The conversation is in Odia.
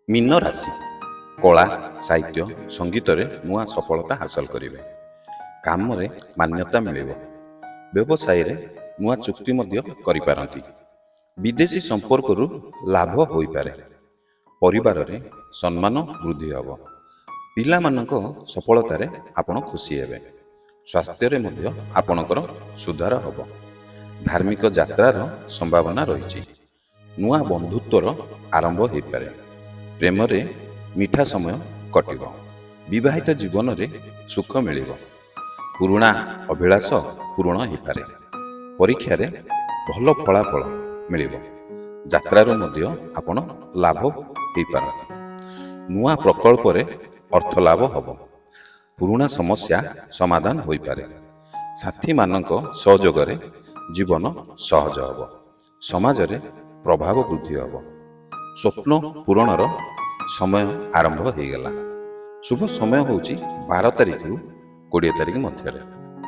ମୀନ ରାଶି କଳା, ସାହିତ୍ୟ, ସଙ୍ଗୀତରେ ନୂଆ ସଫଳତା ହାସଲ କରିବେ। କାମରେ ମାନ୍ୟତା ମିଳିବ। ବ୍ୟବସାୟରେ ନୂଆ ଚୁକ୍ତି ମଧ୍ୟ କରିପାରନ୍ତି। ବିଦେଶୀ ସମ୍ପର୍କରୁ ଲାଭ ହୋଇପାରେ। ପରିବାରରେ ସମ୍ମାନ ବୃଦ୍ଧି ହେବ। ପିଲାମାନଙ୍କ ସଫଳତାରେ ଆପଣ ଖୁସି ହେବେ। ସ୍ୱାସ୍ଥ୍ୟରେ ମଧ୍ୟ ଆପଣଙ୍କର ସୁଧାର ହେବ। ଧାର୍ମିକ ଯାତ୍ରାର ସମ୍ଭାବନା ରହିଛି। ନୂଆ ବନ୍ଧୁତ୍ୱର ଆରମ୍ଭ ହୋଇପାରେ। ପ୍ରେମରେ ମିଠା ସମୟ କଟିବ। ବିବାହିତ ଜୀବନରେ ସୁଖ ମିଳିବ। ପୁରୁଣା ଅଭିଳାଷ ପୂରଣ ହୋଇପାରେ। ପରୀକ୍ଷାରେ ଭଲ ଫଳାଫଳ ମିଳିବ। ଯାତ୍ରାରୁ ମଧ୍ୟ ଆପଣ ଲାଭ ହୋଇପାରନ୍ତି। ନୂଆ ପ୍ରକଳ୍ପରେ ଅର୍ଥ ଲାଭ ହେବ। ପୁରୁଣା ସମସ୍ୟା ସମାଧାନ ହୋଇପାରେ। ସାଥୀମାନଙ୍କ ସହଯୋଗରେ ଜୀବନ ସହଜ ହେବ। ସମାଜରେ ପ୍ରଭାବ ବୃଦ୍ଧି ହେବ। ସ୍ୱପ୍ନ ପୂରଣର ସମୟ ଆରମ୍ଭ ହୋଇଗଲା। ଶୁଭ ସମୟ ହେଉଛି 12 ତାରିଖରୁ 20 ତାରିଖ ମଧ୍ୟରେ।